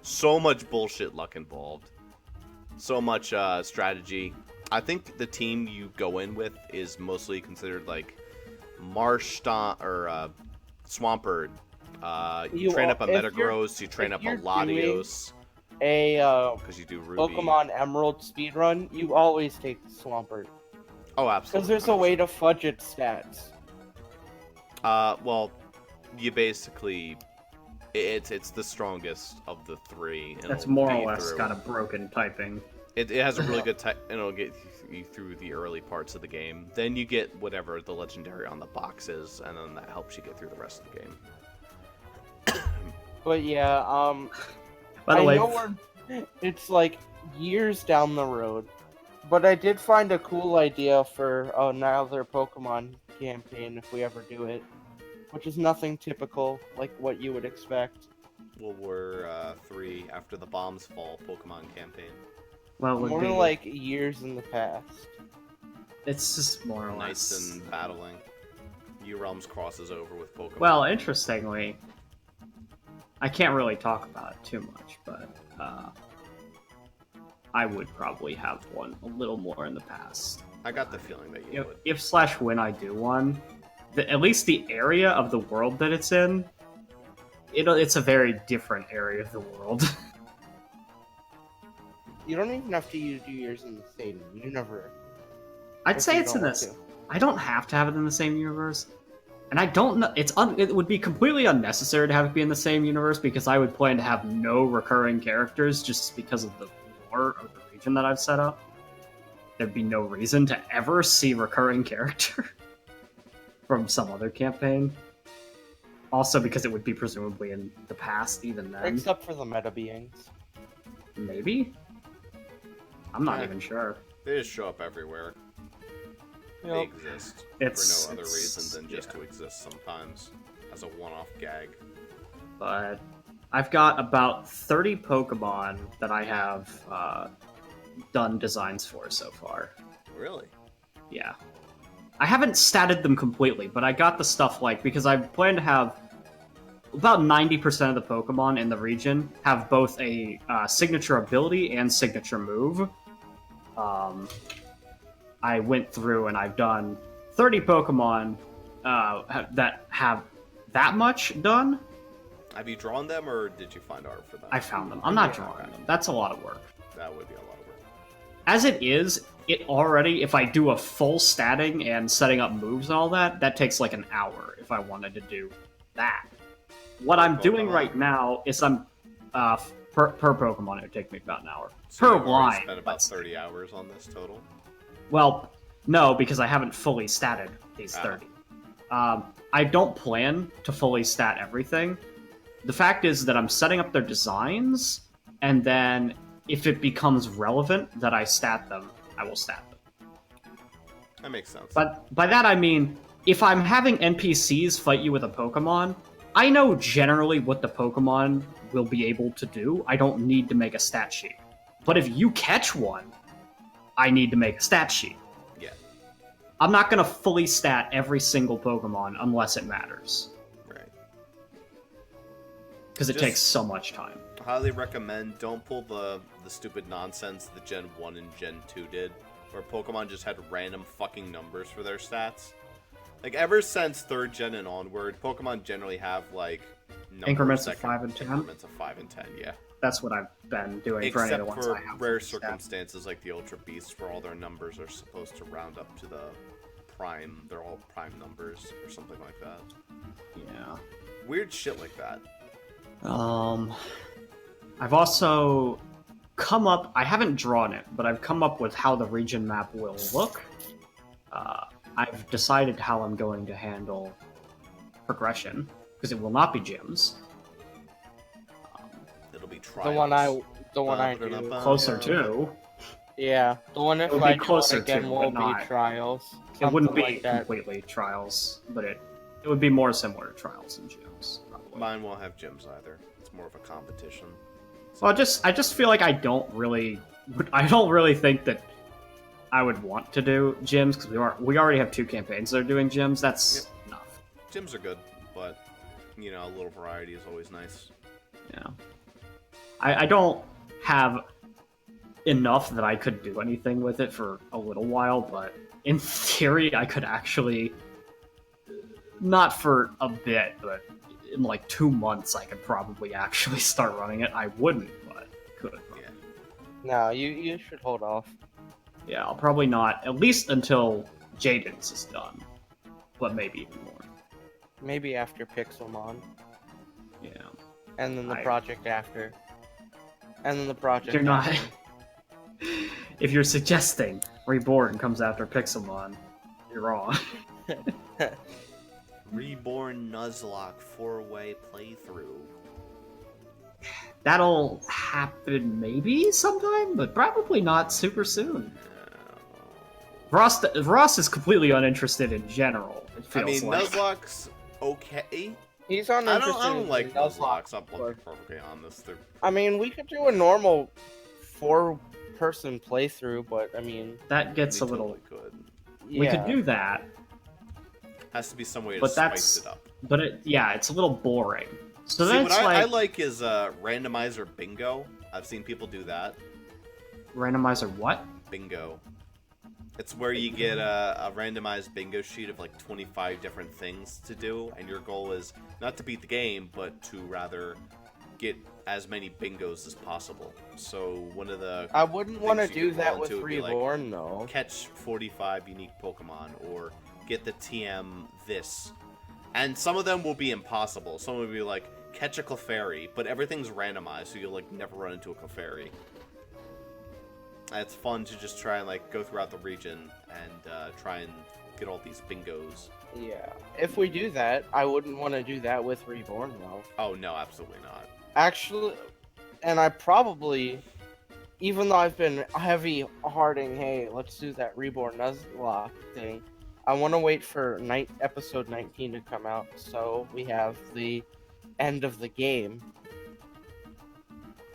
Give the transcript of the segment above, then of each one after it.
so much bullshit luck involved. So much strategy. I think the team you go in with is mostly considered like or Swampert. You train up a Metagross, you train up a Latios. Because you do Ruby. Pokemon Emerald speedrun, you always take Swampert. Oh, absolutely. Because there's a way to fudge its stats. Well, you basically... It's the strongest of the three. That's more or less got a broken typing. It has a really good type, and it'll get you through the early parts of the game. Then you get whatever the legendary on the box is, and then that helps you get through the rest of the game. But yeah, By the way, I know it's like years down the road, but I did find a cool idea for another Pokemon campaign if we ever do it, which is nothing typical like what you would expect. Well, we're 3 after the bombs fall Pokemon campaign. Well, More like years in the past. It's just more or less nice and battling. U-Realms crosses over with Pokemon. Well, interestingly, I can't really talk about it too much, but I would probably have one a little more in the past. I got the feeling that you would. If/when I do one, at least the area of the world that it's in, it's a very different area of the world. You don't even have to do yours in the same universe. I'd say it's in this. I don't have to have it in the same universe, and I don't know. It would be completely unnecessary to have it be in the same universe because I would plan to have no recurring characters just because of the lore of the region that I've set up. There'd be no reason to ever see recurring character from some other campaign. Also, because it would be presumably in the past, even then. Except for the meta beings. Maybe. I'm not even sure. They just show up everywhere. Yep. They exist for no other reason than just to exist sometimes as a one-off gag. But I've got about 30 Pokemon that I have done designs for so far. Really? Yeah. I haven't statted them completely, but I got the stuff because I plan to have about 90% of the Pokemon in the region have both a signature ability and signature move. I went through and I've done 30 Pokemon that have that much done. Have you drawn them, or did you find art for them? I found them. I'm not drawing them. That's a lot of work. That would be a lot of work. As it is, it already, if I do a full statting and setting up moves and all that, that takes like an hour if I wanted to do that. What I'm doing right now is I'm per Pokemon, it would take me about an hour. So per line. Spent about 30 hours on this total. Well, no, because I haven't fully statted these 30. I don't plan to fully stat everything. The fact is that I'm setting up their designs, and then if it becomes relevant that I stat them, I will stat them. That makes sense. But by that I mean, if I'm having NPCs fight you with a Pokemon, I know generally what the Pokemon will be able to do. I don't need to make a stat sheet. But if you catch one, I need to make a stat sheet. Yeah. I'm not going to fully stat every single Pokemon unless it matters. Right. Because it takes so much time. Highly recommend, don't pull the stupid nonsense that Gen 1 and Gen 2 did, where Pokemon just had random fucking numbers for their stats. Like, ever since 3rd Gen and onward, Pokemon generally have, like, increments of 5 and 10? Increments of 5 and 10, yeah. That's what I've been doing for any of the ones I have. Except for rare circumstances like the Ultra Beasts, where all their numbers are supposed to round up to the prime. They're all prime numbers, or something like that. Yeah. Weird shit like that. I've also come up... I haven't drawn it, but I've come up with how the region map will look. I've decided how I'm going to handle progression, because it will not be gyms. It'll be trials. The one I do. Closer to. Yeah, the one if I do it again will be not trials. It wouldn't be like completely trials, but it would be more similar to trials and gyms. Probably. Mine won't have gyms either. It's more of a competition. Well, I just feel like I don't really think that I would want to do gyms because we already have 2 campaigns that are doing gyms. That's enough. Gyms are good, but a little variety is always nice. Yeah. I don't have enough that I could do anything with it for a little while, but in theory, I could actually, not for a bit, but in like 2 months, I could probably actually start running it. I wouldn't, but could. Yeah. No, you should hold off. Yeah, I'll probably not, at least until Jaden's is done, but maybe even more. Maybe after Pixelmon, Yeah. and then the project after, and then the project. You're not. after. If you're suggesting Reborn comes after Pixelmon, you're wrong. Reborn Nuzlocke 4-way playthrough. That'll happen maybe sometime, but probably not super soon. Ross is completely uninterested in general. It feels I mean, like. Nuzlocke's okay. He's I uninterested. don't like Nuzlocke. I'm Or- perfectly honest. They're... I mean, we could do a normal 4-person playthrough, but I mean, That gets we a little. totally could. yeah. We could do that, Has to be some way to but spice it up. but it's a little boring. So See, then what it's I like like is randomizer bingo. I've seen people do that. randomizer what? Bingo. It's where you get a randomized bingo sheet of like 25 different things to do, and your goal is not to beat the game, but to rather get as many bingos as possible. So one of the I wouldn't want to things you do could that fall with into would be like, Reborn, though. catch 45 unique Pokemon, or get the TM this. And some of them will be impossible. Some will be like, catch a Clefairy, but everything's randomized, so you'll like never run into a Clefairy. And it's fun to just try and like go throughout the region and try and get all these bingos. Yeah. If we do that, I wouldn't want to do that with Reborn, though. Oh no, absolutely not. Actually, and I probably, even though I've been heavy hearting, hey, let's do that Reborn Nuzlocke thing, I want to wait for episode 19 to come out, so we have the end of the game.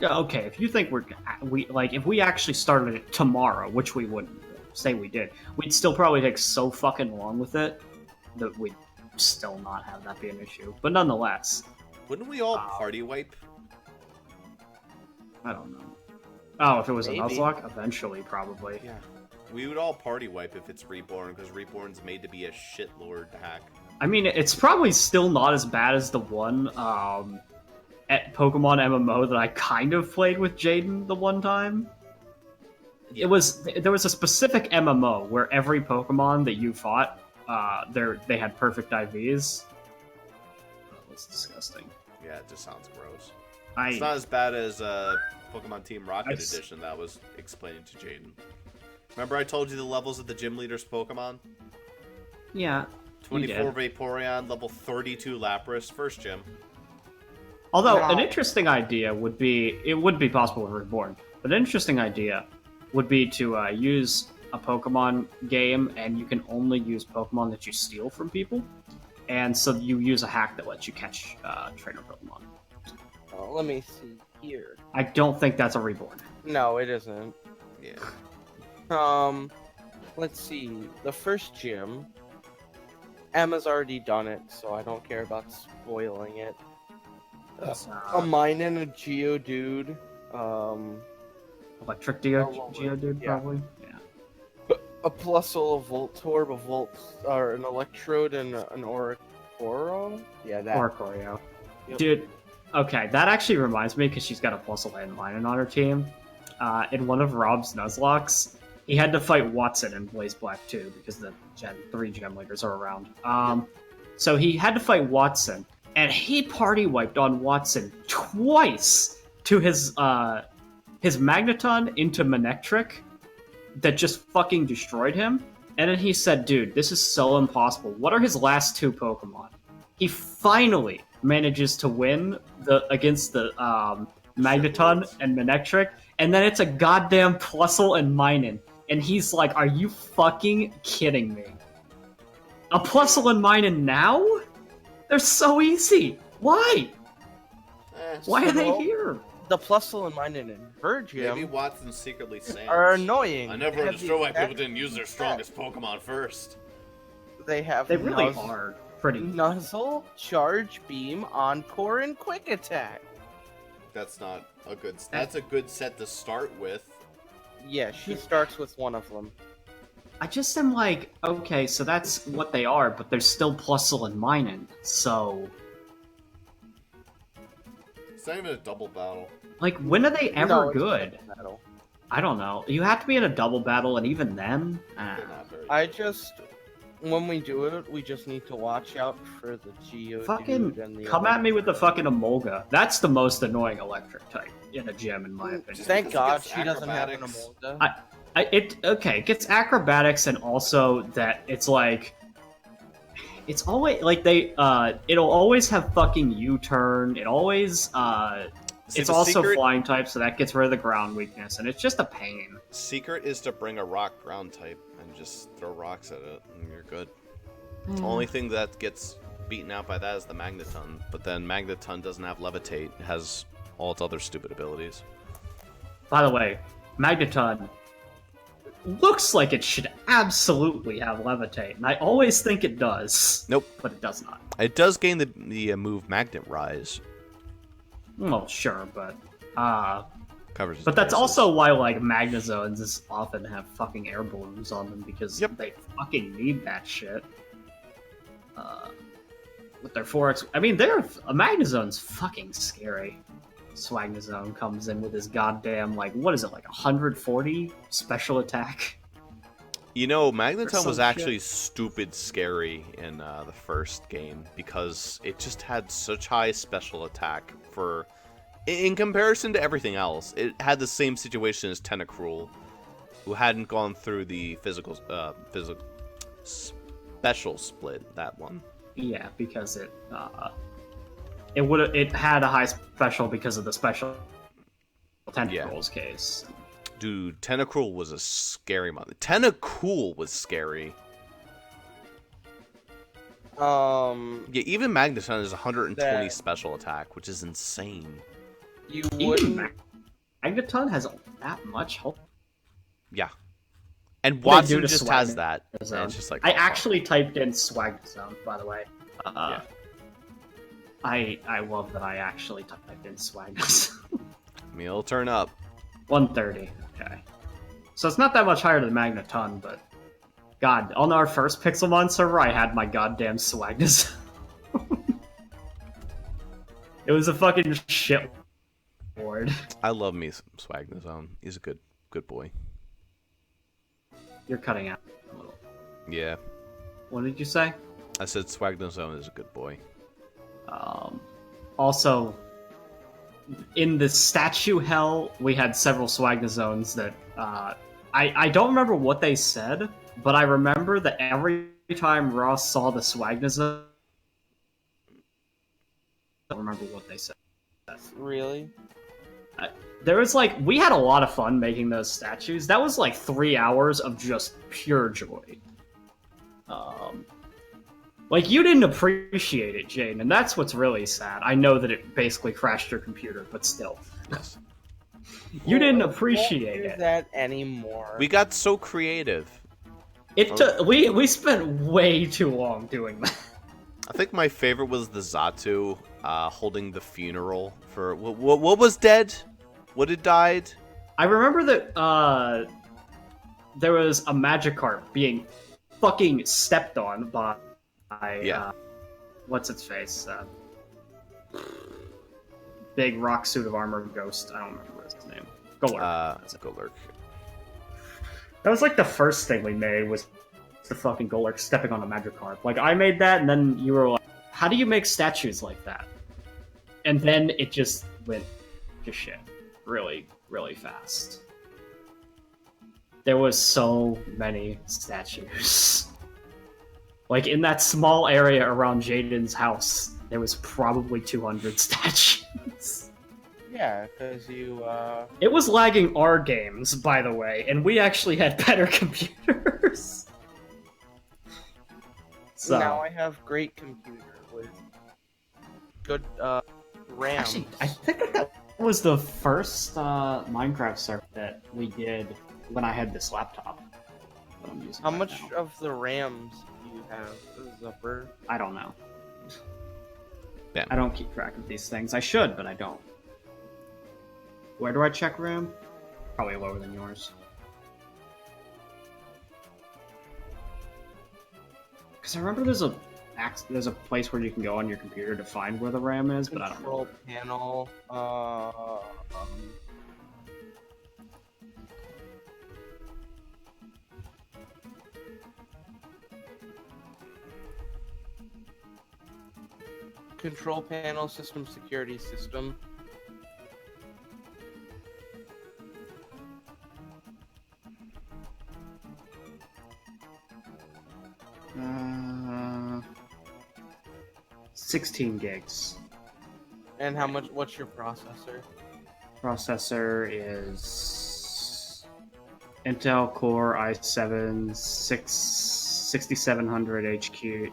Yeah, okay, if you think if we actually started it tomorrow, which we wouldn't say we did, we'd still probably take so fucking long with it that we'd still not have that be an issue. But nonetheless, Wouldn't we all party wipe? I don't know. Oh, if it was Maybe. a Nuzlocke, eventually, probably. Yeah. We would all party wipe if it's Reborn, because Reborn's made to be a shitlord hack. I mean, it's probably still not as bad as the one at Pokemon MMO that I kind of played with Jaden the one time. There was a specific MMO where every Pokemon that you fought, they had perfect IVs. Oh, that's disgusting. Yeah, it just sounds gross. I It's not as bad as Pokemon Team Rocket I've- Edition that I was explaining to Jaden. Remember I told you the levels of the gym leader's Pokemon? yeah. you 24 did. Vaporeon, level 32 Lapras, first gym. Although Wow. an interesting idea would be, it would be possible with Reborn, but an interesting idea would be to use a Pokemon game and you can only use Pokemon that you steal from people, and so you use a hack that lets you catch trainer Pokemon. Oh, let me see here. I don't think that's a Reborn. No, it isn't. Yeah. Let's see. The first gym, Emma's already done it, so I don't care about spoiling it. That's, A mine and a Geodude. Electric Oh, Geodude, yeah. probably. Yeah. A Plusle, a Voltorb, a or an Electrode, and an Oricoro. Yeah, that. Oricorio. Yep. Dude, okay, that actually reminds me, because she's got a Plusle and Minun on her team. In one of Rob's Nuzlocks, he had to fight Watson in Blaze Black 2, because the 3 Gem Leaders are around. So he had to fight Watson, and he party wiped on Watson twice to his Magneton into Manectric that just fucking destroyed him. And then he said, dude, this is so impossible. What are his last 2 Pokemon? He finally manages to win against the Magneton and Manectric, and then it's a goddamn Plusle and Minun. And he's like, are you fucking kidding me? A Plusle and Minun now? They're so easy. Why? Why are they well, here? The Plusle and Minun in her gym Maybe Watson's secretly saying. are annoying. I never They have understood why the people didn't use their strongest Pokemon first. They have They really are pretty. Nuzzle, Charge Beam, Encore, and Quick Attack. That's not That's a good set to start with. Yeah, she starts with one of them. I just am like, okay, so that's what they are, but there's still Plusle and Minun, so... It's not even a double battle. Like, when are they ever No, it's good? just a battle. I don't know. You have to be in a double battle, and even then... They're not very I good. just, when we do it, we just need to watch out for the Geodude Fucking and the come other- at me with the fucking Emolga. That's the most annoying electric type in a gym, in my opinion. Thank Because it God gets she doesn't have an acrobatics. Emolga. It gets acrobatics, and also that it's like... It's always, like, it'll always have fucking U-turn, it always, See, it's the also secret- flying type, so that gets rid of the ground weakness, and it's just a pain. Secret is to bring a rock ground type and just throw rocks at it, and you're good. The only thing that gets beaten out by that is the Magneton, but then Magneton doesn't have Levitate, it has all its other stupid abilities. By the way, Magneton looks like it should absolutely have Levitate, and I always think it does. Nope. But it does not. It does gain the move Magnet Rise. Well, sure, but Covers its but that's bases. also why, like, Magnezones often have fucking air balloons on them, because they fucking need that shit. With their 4x... I mean, a Magnezone's fucking scary. Swagnazone comes in with his goddamn, like, what is it, like 140 special attack? You know, Or Magneton some was actually shit. stupid scary in the first game because it just had such high special attack for... In comparison to everything else, it had the same situation as Tentacruel, who hadn't gone through the physical special split, that one. Yeah, because it had a high special because of the special Tentacruel's case. Dude, Tentacruel was a scary mother. Tentacruel was scary. Yeah, even Magneton is 120 That- special attack, which is insane. You Even wouldn't. Magneton has that much health. Yeah. And What they Watson do to just Swag has that. And Zone. it's just like... I oh, fuck. actually typed in Swagnazone, by the way. Yeah. I love that I actually typed in Swagnazone. I mean, it'll turn up. 130. Okay. So it's not that much higher than Magneton, but God, on our first Pixelmon server, I had my goddamn Swagnazone. It was a fucking shit board. I love me some Swagnazone. He's a good boy. You're cutting out a little. Yeah. What did you say? I said Swagnazone is a good boy. Also, in the statue hell, we had several Swagnazones that I don't remember what they said, but I remember that every time Ross saw the Swagnazone, I don't remember what they said. Really? There was like, we had a lot of fun making those statues. That was like 3 hours of just pure joy. Like, you didn't appreciate it, Jaden, and that's what's really sad. I know that it basically crashed your computer, but still. Yes. You didn't Won't appreciate do it. that anymore. We got so creative. It took, we spent way too long doing that. I think my favorite was the Zatu holding the funeral for... What was dead? What had died? I remember that there was a Magikarp being fucking stepped on by what's its face? Big rock suit of armor ghost. I don't remember his name. Golurk. That's it. Golurk. That was like the first thing we made was the fucking Golurk stepping on a Magikarp. Like, I made that, and then you were like, how do you make statues like that? And then it just went to shit really, really fast. There was so many statues. Like, in that small area around Jaden's house, there was probably 200 statues. Yeah, because you, It was lagging our games, by the way, and we actually had better computers. So, now I have great computer with good, RAM. actually, I think that was the first Minecraft server that we did when I had this laptop that I'm using How right much now. of the RAMs do you have, Zupper? I don't know. Damn. I don't keep track of these things. I should, but I don't. Where do I check RAM? Probably lower than yours. Because I remember there's a place where you can go on your computer to find where the RAM is, but I don't know. Control panel. Control panel, system security system. Uh, 16 gigs. And how much? What's your processor? Processor is Intel Core i7 6700 HQ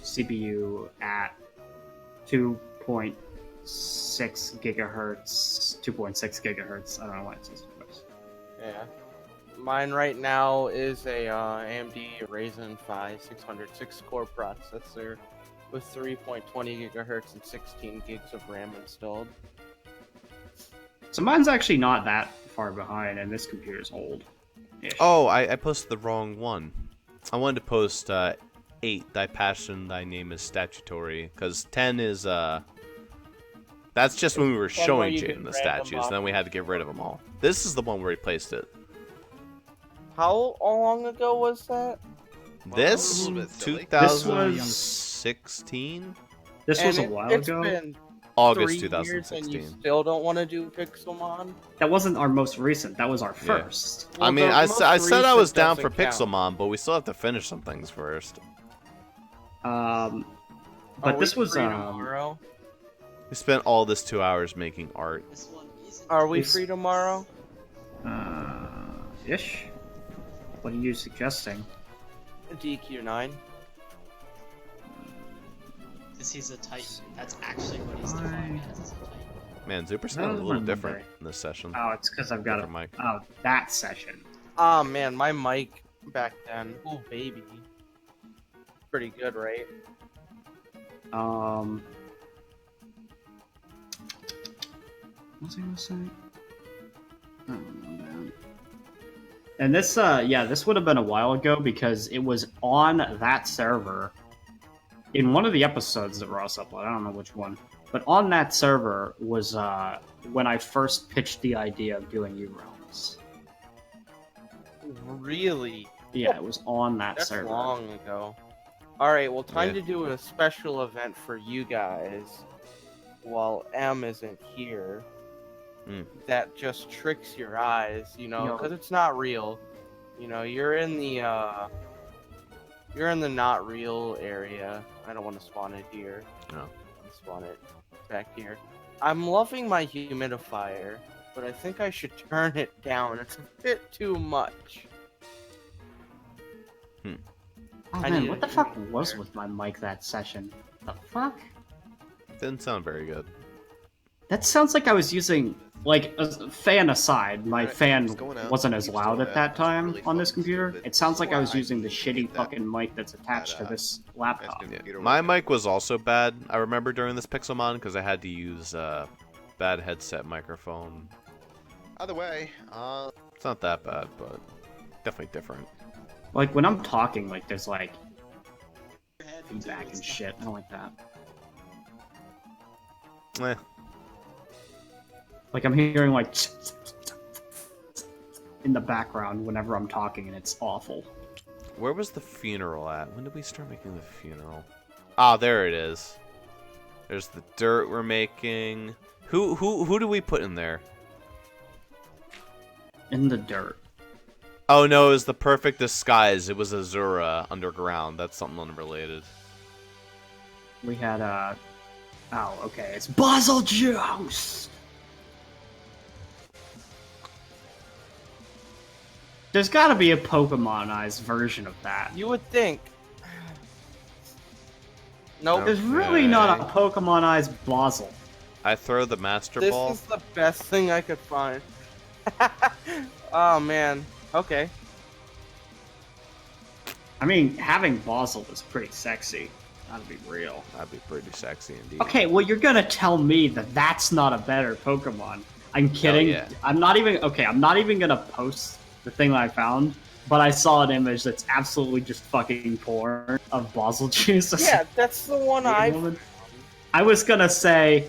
CPU at 2.6 gigahertz. 2.6 gigahertz. I don't know what it says. Yeah. Mine right now is a AMD Ryzen 5 606 core processor with 3.20 gigahertz and 16 gigs of RAM installed. So mine's actually not that far behind, and this computer's old. Oh, I posted the wrong one. I wanted to post 8. Thy passion, thy name is statutory, because 10 is that's just when we were showing Jaden the statues, and then we had to get rid of them all. This is the one where he placed it. How long ago was that? This Well, 2016. This was a while ago. Been August 3 years and you 2016. still don't want to do Pixelmon? That wasn't our most recent. That was our first. I mean, the I most said I was recent down for doesn't count. Pixelmon, but we still have to finish some things first. Are But we this was free tomorrow? We spent all this 2 hours making art. Are we This- free tomorrow? Ish. What are you suggesting? DQ9. Because he's a Titan. That's actually what he's defined as a Titan. Man, Zuper's That sounding a was little my different Monday. in this session. Oh, it's because I've got Different mic. Oh, that session. Ah man, my mic back then. Oh baby. Pretty good, right? What was I gonna say? I don't know, man. And this, this would have been a while ago because it was on that server in one of the episodes that Ross uploaded. I don't know which one, but on that server was when I first pitched the idea of doing U-Realms. Really? Yeah, it was on that That's server. long ago. Alright, well time Yeah. to do a special event for you guys while M isn't here. That just tricks your eyes, No. because it's not real. You're in the not real area. I don't want to spawn it here. No. I'll spawn it back here. I'm loving my humidifier, but I think I should turn it down. It's a bit too much. Oh I man, need what a the fuck humidifier. was with my mic that session? The fuck? Didn't sound very good. That sounds like I was using, like, a fan aside, my Alright, fan just going out. wasn't as Keep loud still at that at. time Really on this focus a computer. little bit. It sounds like I was Why? using the shitty Get that- fucking mic that's attached to this laptop. That's Yeah. Computer My working. mic was also bad, I remember, during this Pixelmon, because I had to use bad headset microphone. Either way, It's not that bad, but definitely different. Like, when I'm talking, like, there's, like, feedback and shit. I don't like that. Eh. Like, I'm hearing, like, in the background whenever I'm talking, and it's awful. Where was the funeral at? When did we start making the funeral? Ah, there it is. There's the dirt we're making. Who do we put in there? In the dirt. Oh no, it was the perfect disguise. It was Azura underground. That's something unrelated. We had, oh, okay, it's Bossrosslp! There's gotta be a Pokemonized version of that. You would think. Nope. There's really not a Pokemonized Bossrosslp. I throw the Master This Ball. is the best thing I could find. Oh man. Okay. I mean, having Bossrosslp is pretty sexy. Gotta be real. That'd be pretty sexy indeed. Okay, well, you're gonna tell me that that's not a better Pokemon. I'm kidding. yeah. I'm not even gonna post the thing that I found, but I saw an image that's absolutely just fucking porn of Bossrosslp. Yeah, that's the one I was gonna say,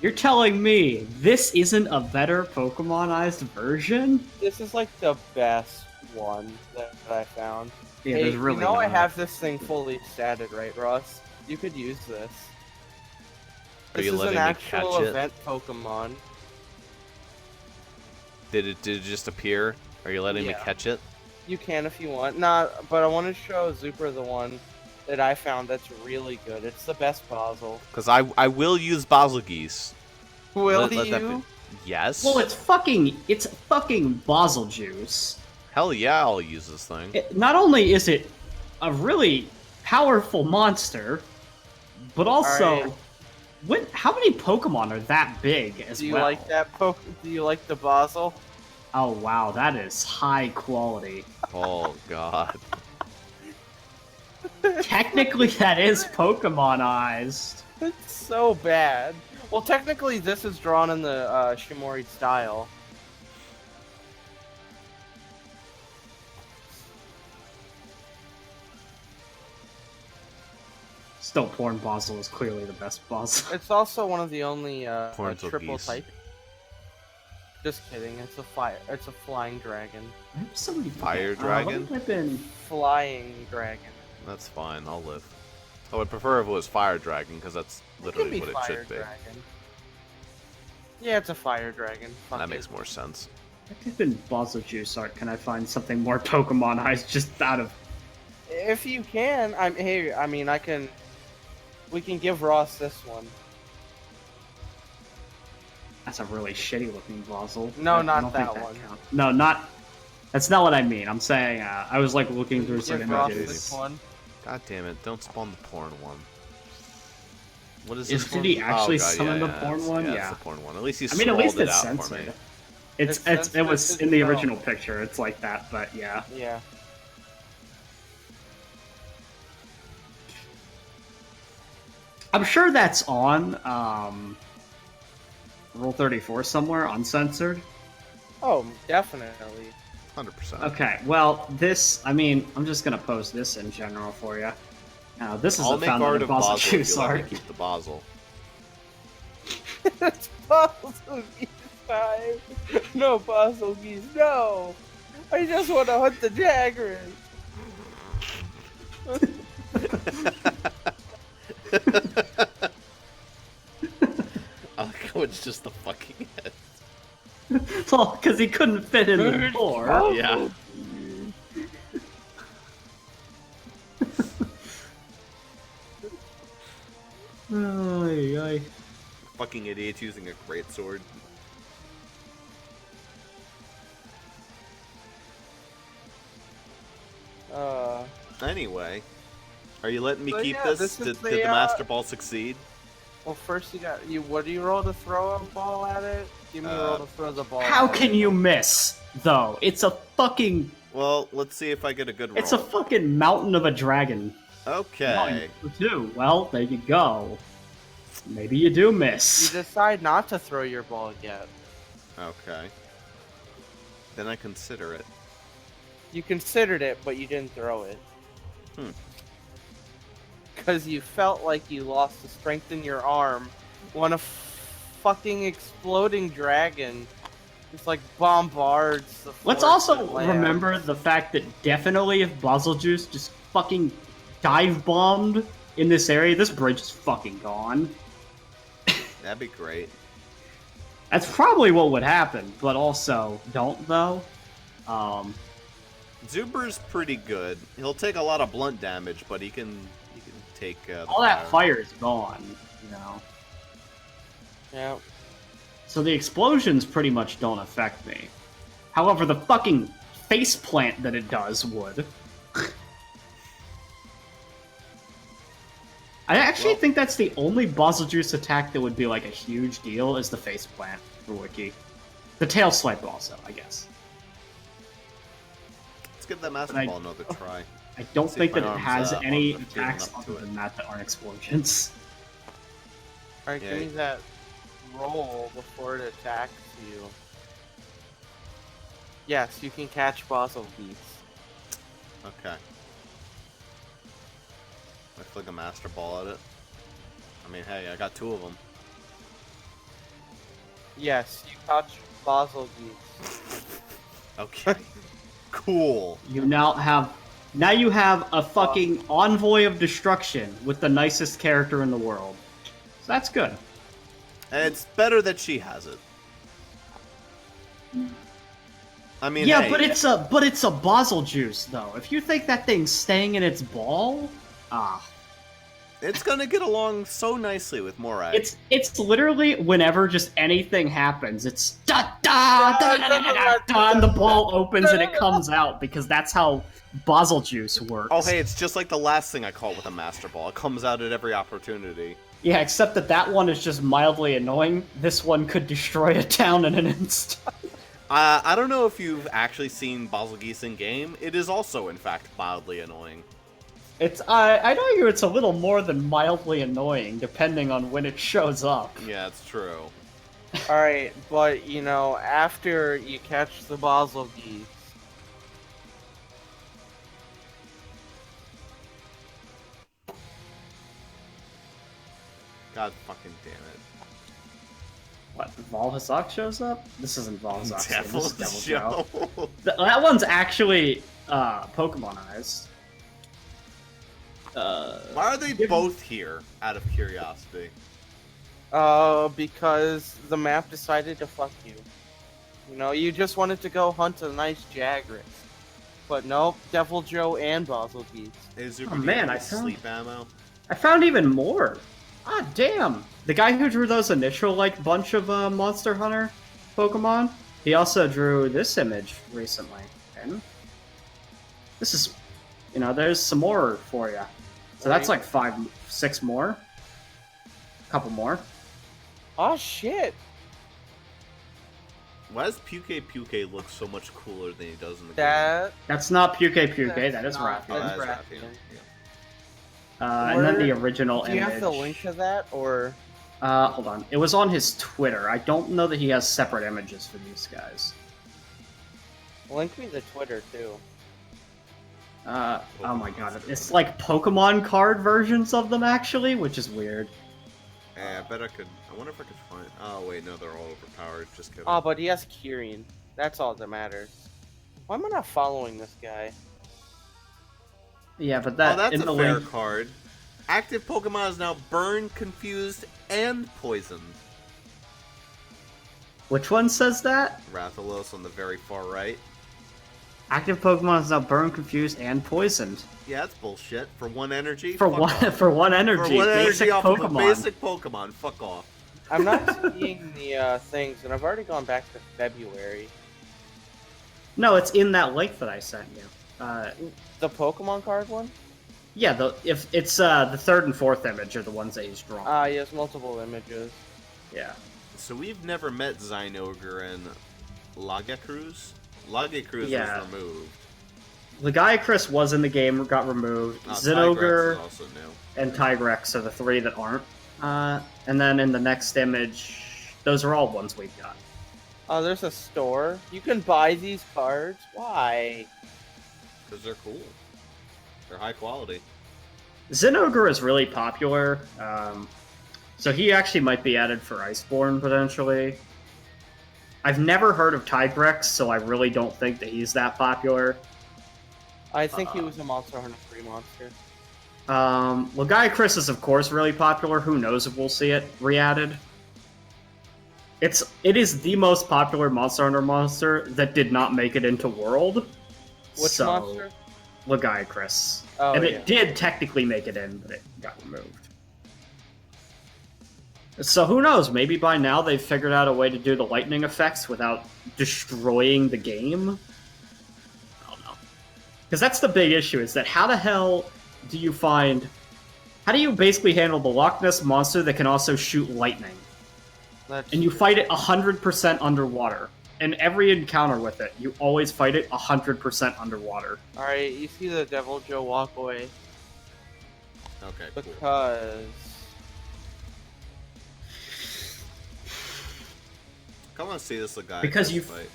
you're telling me this isn't a better Pokemonized version? This is like the best one that I found. Yeah, hey, there's really you know I not. have this thing fully statted, right, Ross? You could use this. Are This you is letting an me actual catch it? event Pokemon. Did it just appear? Are you letting me Yeah. catch it? You can if you want. Nah, but I want to show Zuper the one that I found that's really good. It's the best Bosel. Because I will use Bossrosslp. Will Let that you? be. Yes. Well, it's fucking Bossrosslp. Hell yeah, I'll use this thing. Not only is it a really powerful monster, but also, Alright. how many Pokemon are that big as Do you well? like that Do you like the Bosel? Oh wow, that is high quality. Oh god. Technically, that is Pokemonized. It's so bad. Well, technically, this is drawn in the Shimori style. Still, Porn Bossel is clearly the best boss. It's also one of the only Porntal triple geese. type. Just kidding. It's a flying dragon. I have so many Fire Let dragon? me type in. Flying dragon. That's fine, I'll live. I would prefer if it was Fire Dragon, because that's It could literally be what it fire should be. dragon. Yeah, it's a fire dragon. Fuck That it. makes more sense. I type in Bossrosslp art. Can I find something more Pokemonized just out of? If you can, I mean, I can. We can give Ross this one. That's a really shitty looking Bossel. No, I not don't think that one. counts. No, not. That's not what I mean. I'm saying I was like looking through some Give Ross images. this one. God damn it, don't spawn the porn one. What is Did this one? he actually Oh, God, summon the yeah, porn it's- one? Yeah, Yeah. it's the porn one. At least he I mean, at least scrolled it it's out for me. censored. It's It censored was as in the well. original picture. It's like that, but yeah. Yeah. I'm sure that's on Rule 34 somewhere, uncensored. Oh, definitely. 100%. Okay, well, this, I mean, I'm just gonna post this in general for you. Now, this is I'll a make found art in of Basel if Bossrosslp you let me art. keep the Basel. It's Basel Geese time. No, Basel Geese, no. I just want to hunt the Jagras. I like how it's just the fucking head. Well, because he couldn't fit in the door. Yeah. Ay, ay. Fucking idiot's using a great sword. Anyway, are you letting me So, keep yeah, this? this is Did the, the Master Ball succeed? well, first you got What do you roll to throw a ball at it? Give me a roll to throw the ball. How at can it. you miss, though? It's a fucking. Well, let's see if I get a good roll. It's a fucking mountain of a dragon. Okay. Two. Well, there you go. Maybe you do You miss. decide not to throw your ball yet. Okay. Then I consider it. You considered it, but you didn't throw it. Hmm. Because you felt like you lost the strength in your arm when a fucking exploding dragon just like bombards the Let's forest also and land. remember the fact that definitely if Bossrosslp just fucking dive bombed in this area, this bridge is fucking gone. That'd be great. That's probably what would happen, but also don't though. Zuber's pretty good. He'll take a lot of blunt damage, but he can take the All that fire is gone, you know. Yeah. So the explosions pretty much don't affect me. However, the fucking face plant that it does would. I actually Well- think that's the only Bossrosslp attack that would be like a huge deal is the face plant for Wiki. The tail swipe also, I guess. Let's give that Master But I- Ball another try. I don't See if think my that it arms, has any aren't feeling attacks up to other it. than that that aren't explosions. Alright, Yeah. give me that roll before it attacks you. Yes, you can catch Bossrosslp. Okay. I flick a Master Ball at it. I mean, hey, I got 2 of them. Yes, you catch Bossrosslp. Okay. Cool. You now have a fucking envoy of destruction with the nicest character in the world. So that's good. And it's better that she has it. I mean, Yeah, hey, but it's a Basel juice though. If you think that thing's staying in its ball, it's gonna get along so nicely with Morag. it's literally whenever just anything happens, it's da da da da da da da, and the ball opens and it comes out because that's how Basel juice works. Oh, hey, it's just like the last thing I caught with a Master Ball. It comes out at every opportunity. Yeah, except that one is just mildly annoying. This one could destroy a town in an instant. I don't know if you've actually seen Baselgeuse in game. It is also, in fact, mildly annoying. I'd argue it's a little more than mildly annoying, depending on when it shows up. Yeah, it's true. Alright, but, you know, after you catch the Bossrosslp, God fucking damn it. What, Valhazak shows up? This isn't Valhazak. Devil This is Devil Joe. Joe. That one's actually Pokemonized. Why are they both here, out of curiosity? because the map decided to fuck you. You know, you just wanted to go hunt a nice Jagras. But nope, Devil Joe and Bossrosslp. Is there man, I sleep ammo? I found even more. Ah, damn! The guy who drew those initial, like, bunch of Monster Hunter Pokemon, he also drew this image recently. And this is, you know, there's some more for you. So that's like 5, 6 more. A couple more. Oh shit! Why does Puke look so much cooler than he does in the game? That's not Puke, that is not- Rathian. that's Rathian. Rathian. Yeah. And then the original Do you image. have the link to that, or...? Hold on. It was on his Twitter. I don't know that he has separate images for these guys. Link me the Twitter, too. Oh my god. It's like Pokemon card versions of them, actually, which is weird. Yeah, I bet I could. I wonder if I could find. Oh wait, no, they're all overpowered. Just kidding. Oh, but he has Kyrian. That's all that matters. Why am I not following this guy? Yeah, but that that's in a the fair link. card. Active Pokemon is now burned, confused, and poisoned. Which one says that? Rathalos on the very far right. Active Pokemon is now burned, confused, and poisoned. Yeah, that's bullshit. For 1 energy. For fuck one, off. for one energy, For 1 basic energy off of a Pokemon. basic Pokemon. Fuck off. I'm not seeing the things, and I've already gone back to February. No, it's in that link that I sent you. The Pokemon card one? Yeah, if it's the 3rd and 4th image are the ones that he's drawn. Ah, yes, multiple images. Yeah. So we've never met Zynoger and Lagacruz? Lagacruz Yeah. was removed. Legiacrus was in the game, got removed. Tigrex Zinogre is also new. and Tigrex are the 3 that aren't. And then in the next image, those are all ones we've got. Oh, there's a store. You can buy these cards? Why? Because they're cool. They're high quality. Zinogre is really popular, so he actually might be added for Iceborne potentially. I've never heard of Tigrex, so I really don't think that he's that popular. I think he was a Monster Hunter 3 monster. Legiacrus is of course really popular. Who knows if we'll see it re-added? It is the most popular Monster Hunter monster that did not make it into World. Which monster? Legiacrus. Oh, and yeah. it did technically make it in, but it got removed. So who knows? Maybe by now they've figured out a way to do the lightning effects without destroying the game. I don't know. Because that's the big issue, is that how the hell do you find... How do you basically handle the Loch Ness monster that can also shoot lightning? And you fight it 100% underwater. In every encounter with it, you always fight it 100% underwater. Alright, you see the Devil Joe walk away. Okay, cool. Because... Come on, see this guy Because you fight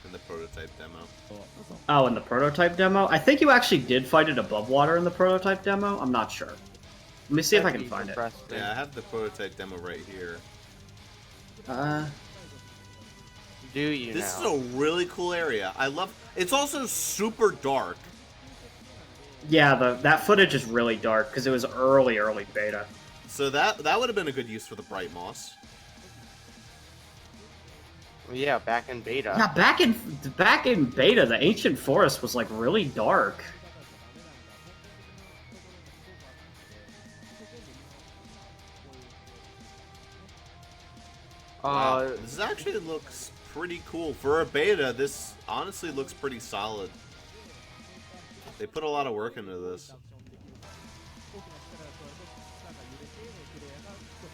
in the prototype demo. Oh, in the prototype demo? I think you actually did fight it above water in the prototype demo. I'm not sure. Let me see if I can find it. Yeah, I have the prototype demo right here. Do you This now? is a really cool area. I love. It's also super dark. Yeah, that footage is really dark because it was early beta. So that would have been a good use for the bright moss. Well, yeah, back in beta. Yeah, back in beta, the ancient forest was like really dark. Wow, this actually looks pretty cool for a beta. This honestly looks pretty solid. They put a lot of work into this.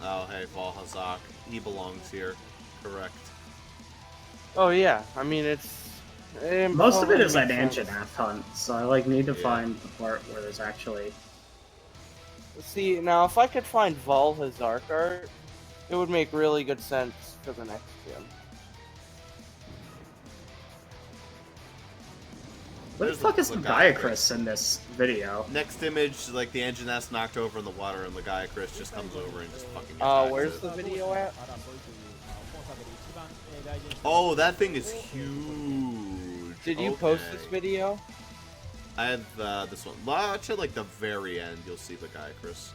Oh, hey, Valhazak. He belongs here. Correct. Oh yeah, I mean it's. Most of it is an makes ancient sense. Ath hunt, so I like need to find the part where there's actually. See, now if I could find Valhazak art, it would make really good sense for the next gym. Where the fuck is Legiacris in this video? Next image, like the engine that's knocked over in the water, and Legiacris just comes over and just fucking. Where's the video at? Oh, that thing is huge. Did you post this video? I have this one. Watch at like the very end. You'll see Legiacris.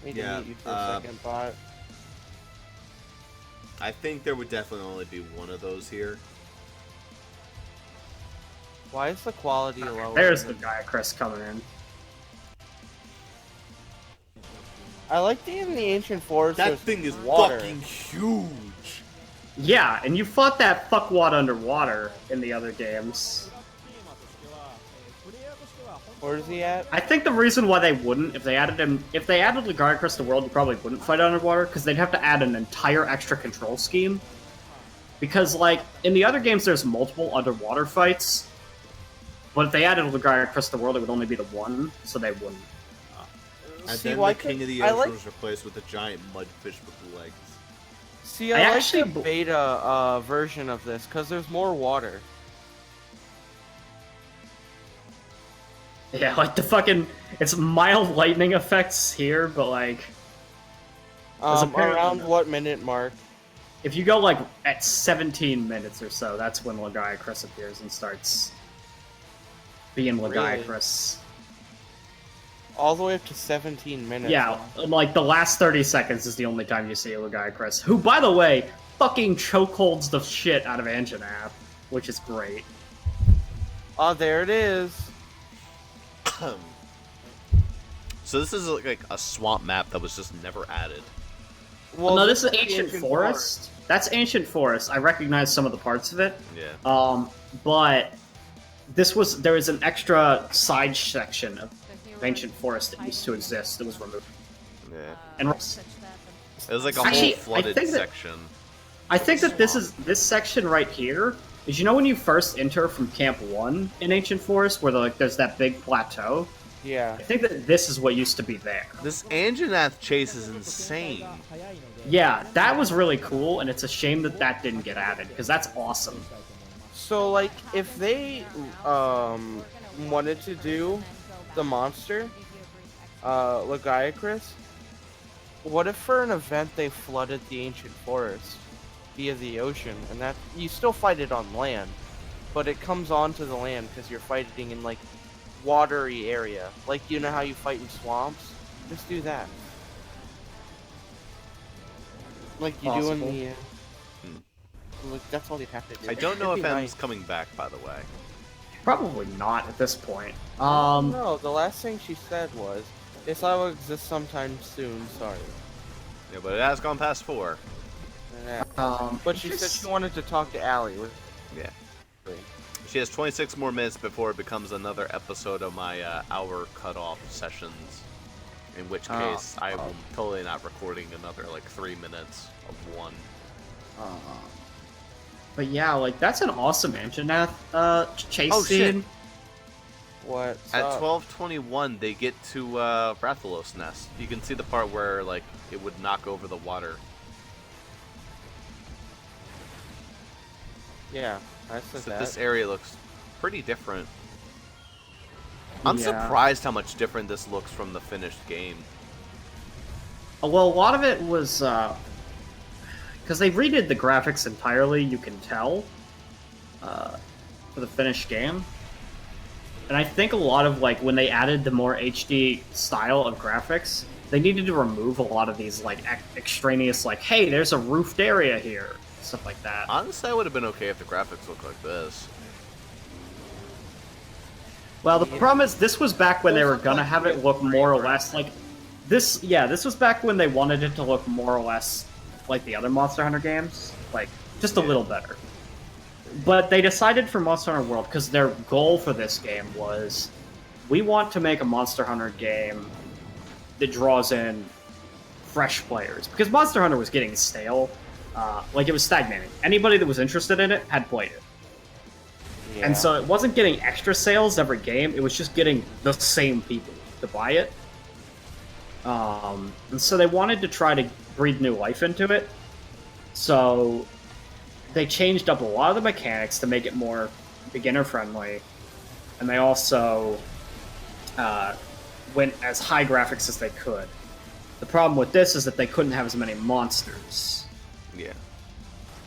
Need to meet you for a second, bot. I think there would definitely only be one of those here. Why is the quality low? There's the Legiacris coming in. I like the in the ancient forest. That thing is water. fucking huge. Yeah, and you fought that fuckwad underwater in the other games. Where is he at? I think the reason why they wouldn't, if they added Legiacris to World, you probably wouldn't fight underwater, because they'd have to add an entire extra control scheme. Because, like, in the other games there's multiple underwater fights, but if they added Legiacris to World, it would only be the one, so they wouldn't. And See, then why the King of the Ocean was replaced with a giant mudfish with legs. See, I like the beta version of this, because there's more water. Yeah, like the fucking... It's mild lightning effects here, but like... Around what minute mark? If you go like at 17 minutes or so, that's when Legiacris appears and starts being Legiacris. All the way up to 17 minutes. Yeah, like the last 30 seconds is the only time you see a Legiacris, who, by the way, fucking chokeholds the shit out of Anjanath, which is great. Oh, there it is. So this is like a swamp map that was just never added. Well, no, this is Ancient Forest. That's Ancient Forest. I recognize some of the parts of it. Yeah. But there was an extra side section of Ancient Forest that used to exist that was removed. Yeah. And it was like a actually, whole flooded section. I think that this section right here is, you know, when you first enter from Camp 1 in Ancient Forest, where there's that big plateau? Yeah. I think that this is what used to be there. This Anjanath chase is insane. Yeah, that was really cool, and it's a shame that that didn't get added, because that's awesome. So, like, if they wanted to do the monster, Legiacris, what if for an event they flooded the ancient forest via the ocean, and that you still fight it on land, but it comes onto the land because you're fighting in like watery area, like you know how you fight in swamps? Just do that, like you do in the. Like, that's all you'd have to do. I don't know if M's M's coming back, by the way. Probably not at this point. No, the last thing she said was, "This I will exist sometime soon." Sorry. Yeah, but it has gone past 4. But she said she wanted to talk to Allie. Yeah. She has 26 more minutes before it becomes another episode of my hour cutoff sessions. In which case, I am totally not recording another like 3 minutes of one. But yeah, like that's an awesome Anjanath chase scene. What's At up? 12:21, they get to Rathalos Nest. You can see the part where like it would knock over the water. Yeah, I said So that. this area looks pretty different. I'm Yeah. surprised how much different this looks from the finished game. Well, a lot of it was because they redid the graphics entirely. You can tell for the finished game, and I think a lot of like when they added the more HD style of graphics, they needed to remove a lot of these like extraneous like, hey, there's a roofed area here, stuff like that. Honestly, I would have been okay if the graphics looked like this. Well, the problem is this was back when they were gonna have it look more or less like this. Yeah, this was back when they wanted it to look more or less like the other Monster Hunter games, like just a little better. But they decided for Monster Hunter World, because their goal for this game was, we want to make a Monster Hunter game that draws in fresh players. Because Monster Hunter was getting stale, like it was stagnating. Anybody that was interested in it had played it. Yeah. And so it wasn't getting extra sales every game, it was just getting the same people to buy it. And so they wanted to try to breathe new life into it. So they changed up a lot of the mechanics to make it more beginner-friendly. And they also went as high graphics as they could. The problem with this is that they couldn't have as many monsters. Yeah.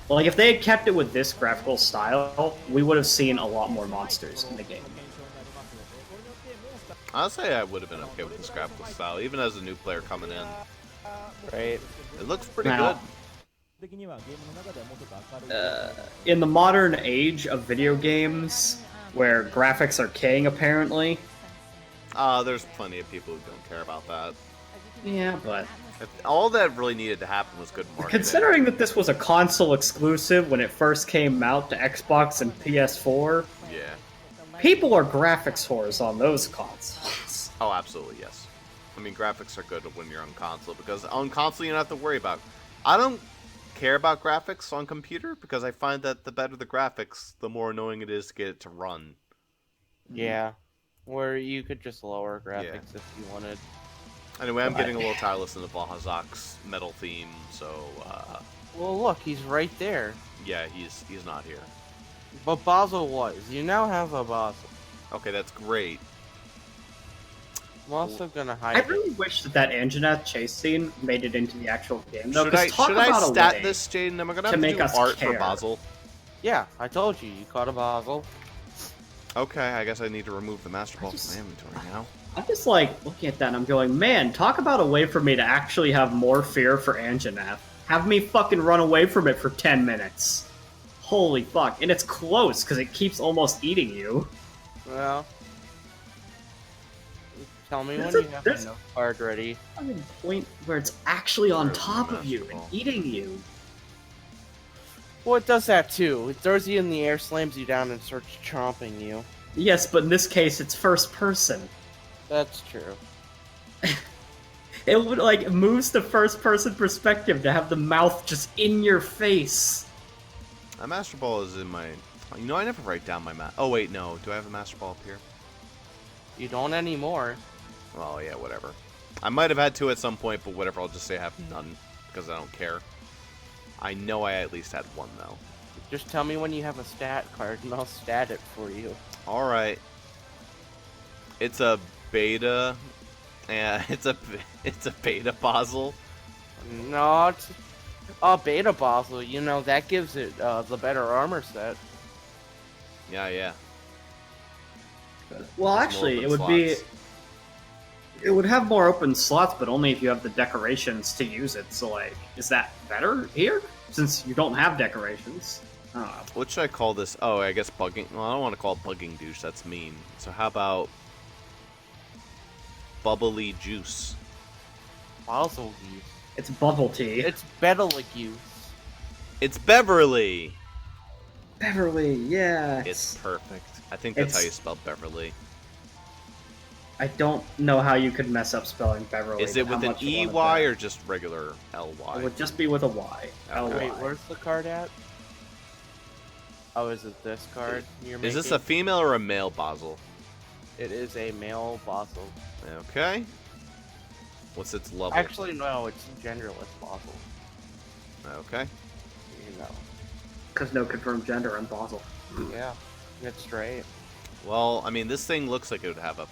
Like, if they had kept it with this graphical style, we would have seen a lot more monsters in the game. Honestly, I would have been okay with this graphical style, even as a new player coming in. Right. It looks pretty Now, good. In the modern age of video games, where graphics are king, apparently. There's plenty of people who don't care about that. Yeah, but All that really needed to happen was good marketing. considering that this was a console exclusive when it first came out to Xbox and PS4, Yeah. people are graphics whores on those consoles. Oh, absolutely, yes. I mean, graphics are good when you're on console, because on console you don't have to worry about... I don't care about graphics on computer, because I find that the better the graphics, the more annoying it is to get it to run. Yeah. Where you could just lower graphics if you wanted. Anyway, I'm getting a little tired listening to Balhazak's metal theme, so, Well, look, he's right there. yeah, he's not here. But Basel was. You now have a Basel. Okay, that's great. I'm also gonna hide I it. really wish that Anjanath chase scene made it into the actual game, though. Should 'cause I talk about a stat way this, Jaden? Am I gonna to have to make do us art for care. Basel? Yeah, I told you. You caught a Basel. Okay, I guess I need to remove the Master Ball just- from my inventory now. I'm just like looking at that and I'm going, man, talk about a way for me to actually have more fear for Anjanath. Have me fucking run away from it for 10 minutes. Holy fuck. And it's close because it keeps almost eating you. Well, tell me when There's you have there's a card ready. a point where it's actually on Where's the top of you Master and Ball? eating you. Well, it does that too. It throws you in the air, slams you down, and starts chomping you. Yes, but in this case, it's first person. That's true. It would like moves to first person perspective to have the mouth just in your face. My Master Ball is in my... You know, I never write down my Oh, wait, no. Do I have a Master Ball up here? You don't anymore. Oh, yeah, whatever. I might have had to at some point, but whatever. I'll just say I have none, because I don't care. I know I at least had one, though. Just tell me when you have a stat card, and I'll stat it for you. Alright. It's a beta... Yeah, it's a beta Basel. No, it's a beta Basel. You know, that gives it the better armor set. Yeah. Well, There's actually, more it would open be. slots. It would have more open slots, but only if you have the decorations to use it. So, like, is that better here? Since you don't have decorations. I don't know. What should I call this? Oh, I guess bugging... Well, I don't want to call it bugging douche. That's mean. So how about... bubbly juice? Basel use. It's bubble tea. It's Bedelic use. It's Beverly! Beverly, yeah. It's perfect. I think that's how it's- you spell Beverly. I don't know how you could mess up spelling Beverly. Is it but how with an much you want it EY there. or just regular LY? It would just be with a Y. Okay. Wait, LY. where's the card at? Oh, is it this card you're making? Is this a female or a male Basel? It is a male Bossel. Okay. What's its level? Actually, no, it's genderless Bossel. Okay. You know. Because no confirmed gender in Basel. Yeah, it's straight. Well, I mean, this thing looks like it would have a...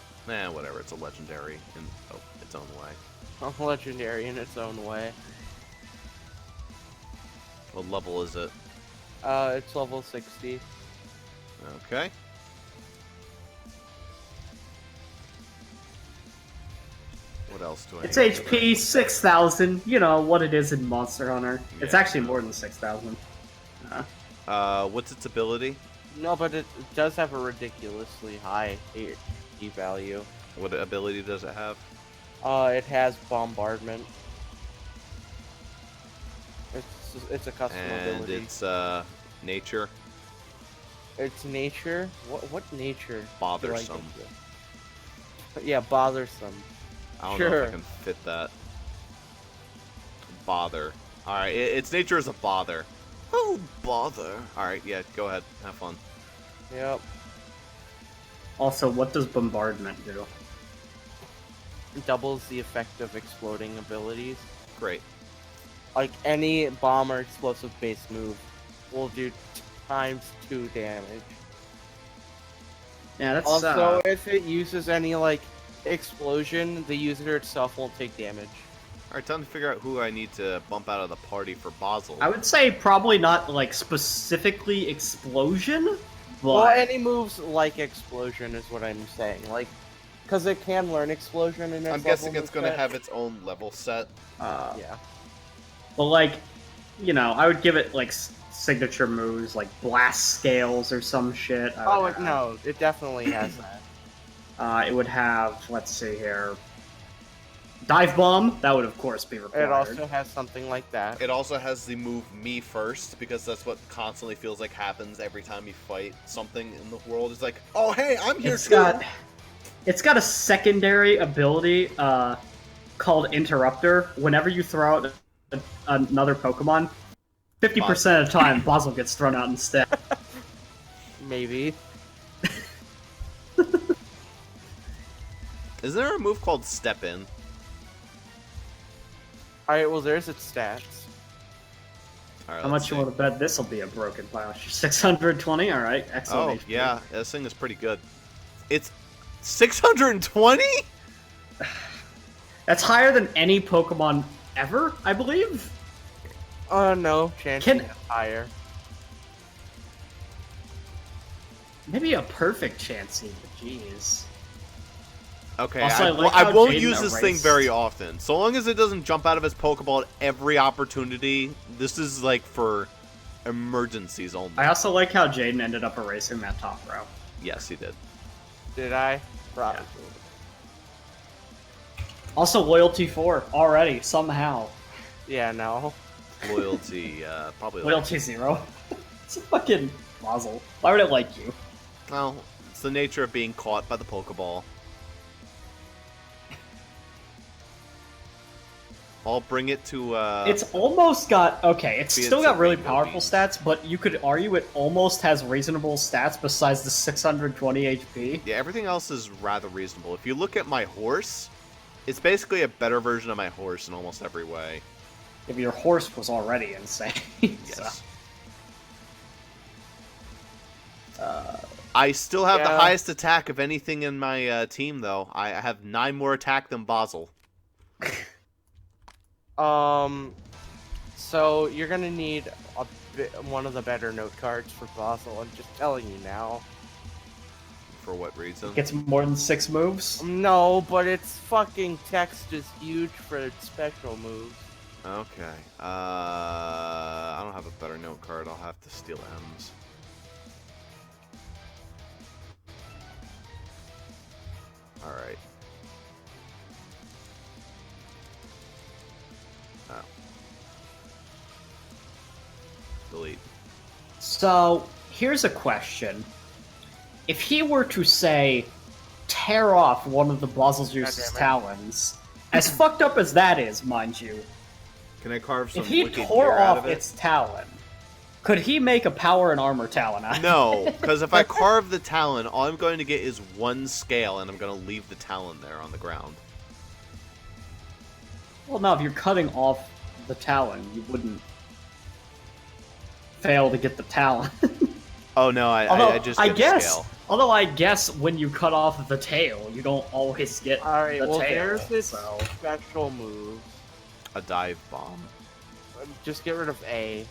whatever. It's a legendary in its own way. Legendary in its own way. What level is it? It's level 60. Okay. What else do I It's need? HP 6,000. You know what it is in Monster Hunter. It's Yeah. actually more than 6,000. What's its ability? No, but it does have a ridiculously high HP value. What ability does it have? It has bombardment. It's a custom And ability. it's nature. It's nature. What nature? do I Bothersome. give it? Yeah, bothersome. I don't know if Sure. I can fit that. Bother. Alright, its nature is a bother. Oh, bother. Alright, yeah, go ahead. Have fun. Yep. Also, what does bombardment do? It doubles the effect of exploding abilities. Great. Like any bomb or explosive base move will do ×2 damage. Yeah, that's Also, if it uses any like explosion, the user itself won't take damage. Alright, time to figure out who I need to bump out of the party for Basel. I would say probably not like specifically explosion, but Well, any moves like explosion is what I'm saying. Like, because it can learn explosion in its I'm guessing level it's going to set. have its own level set. Yeah. but like, you know, I would give it like signature moves like blast scales or some shit. Oh no, it definitely has that. It would have, let's see here, dive bomb. That would of course be required. It also has something like that. It also has the move me first, because that's what constantly feels like happens every time you fight something in the world. It's like, oh hey, I'm here too! It's got a secondary ability called Interrupter. Whenever you throw out another Pokemon, 50% of the time, Basel gets thrown out instead. Maybe. Is there a move called Step In? Alright, well there's its stats. Alright, How much you want to bet this will be a broken Bioshock? 620? Alright, excellent. Oh, yeah, this thing is pretty good. It's 620? That's higher than any Pokemon ever, I believe? No, Chansey is higher. Maybe a perfect Chansey, but jeez. Okay, Also, I like I how won't Jaden use this thing erased- very often. So long as it doesn't jump out of his Pokeball at every opportunity, this is like for emergencies only. I also like how Jaden ended up erasing that top row. Yes, he did. Did I? Probably. Also, Loyalty 4, already, somehow. Yeah, no. Loyalty, probably. Loyalty 0. It's a fucking Basel. Why would it like you? Well, it's the nature of being caught by the Pokeball. I'll bring it to, It's almost got... Okay, it's Being still got really Rainbow powerful Beast. stats, but you could argue it almost has reasonable stats besides the 620 HP. Yeah, everything else is rather reasonable. If you look at my horse, it's basically a better version of my horse in almost every way. If your horse was already insane. Yes. I still have the Yeah. highest attack of anything in my team, though. I have 9 more attack than Basel. So you're gonna need one of the better note cards for Bossel. I'm just telling you now. For what reason? Gets more than 6 moves. No, but its fucking text is huge for its special moves. Okay. I don't have a better note card. I'll have to steal M's. Alright. Oh. Delete. So, here's a question. If he were to, say, tear off one of the Bazeljuice's Goddammit. talons, as fucked up as that is, mind you, Can I carve some if he wicked tore gear out off of it? its talon, Could he make a power and armor talon out of No, it? because if I carve the talon, all I'm going to get is one scale, and I'm going to leave the talon there on the ground. Well, no, if you're cutting off the talon, you wouldn't fail to get the talon. Oh no, I just get the scale. Although I guess when you cut off the tail, you don't always get Alright, the well, tail. there's this So. special move. A dive bomb. Just get rid of A.